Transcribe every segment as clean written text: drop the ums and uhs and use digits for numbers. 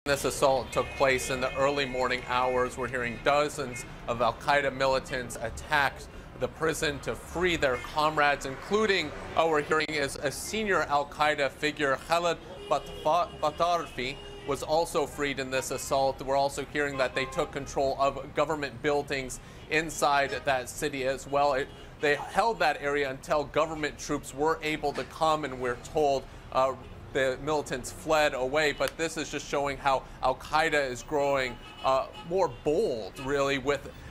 This assault took place in the early morning hours. We're hearing dozens of Al-Qaeda militants attacked the prison to free their comrades, including, we're hearing, is a senior Al-Qaeda figure, Khaled Batarfi, was also freed in this assault. We're also hearing that they took control of government buildings inside that city as well. They held that area until government troops were able to come, and we're told the militants fled away. But this is just showing how Al-Qaeda is growing more bold, really,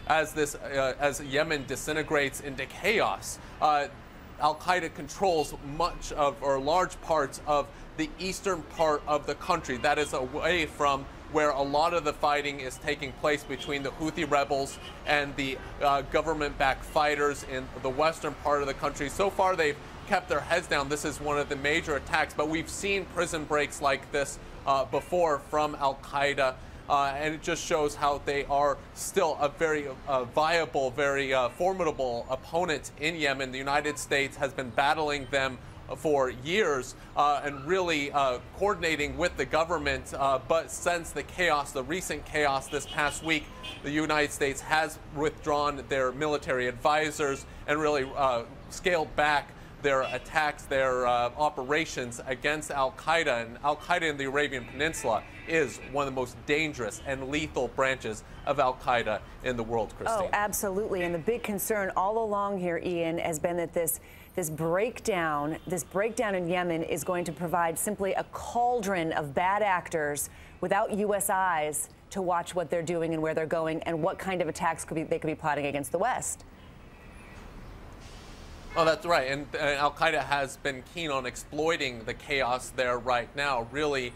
as Yemen disintegrates into chaos. Al-Qaeda controls much of, or large parts of, the eastern part of the country. That is away from where a lot of the fighting is taking place between the Houthi rebels and the government-backed fighters in the western part of the country. So far, they've kept their heads down. This is one of the major attacks, but we've seen prison breaks like this before from Al-Qaeda. And it just shows how they are still a very viable, very formidable opponent in Yemen. The United States has been battling them for years and really coordinating with the government. But since the chaos, the recent chaos this past week, the United States has withdrawn their military advisors and really scaled back their attacks, their operations against Al-Qaeda. And Al-Qaeda in the Arabian Peninsula is one of the most dangerous and lethal branches of Al-Qaeda in the world, Christine. Oh, absolutely. And the big concern all along here, Ian, has been that this breakdown in Yemen is going to provide simply a cauldron of bad actors without U.S. eyes to watch what they're doing and where they're going and what kind of attacks they could be plotting against the West. Oh, that's right. And Al-Qaeda has been keen on exploiting the chaos there right now. Really,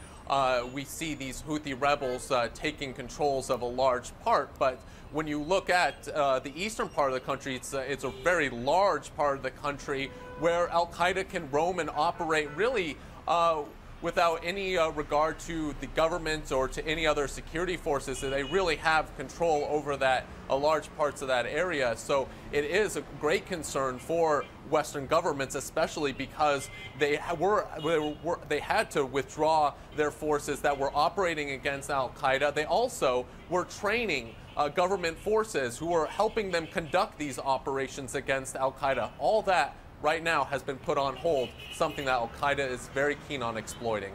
we see these Houthi rebels taking controls of a large part. But when you look at the eastern part of the country, it's a very large part of the country where Al-Qaeda can roam and operate really without any regard to the government or to any other security forces. So they really have control over large parts of that area. So it is a great concern for Western governments, especially because they had to withdraw their forces that were operating against Al-Qaeda. They also were training government forces who were helping them conduct these operations against Al-Qaeda. All that right now has been put on hold, something that Al-Qaeda is very keen on exploiting.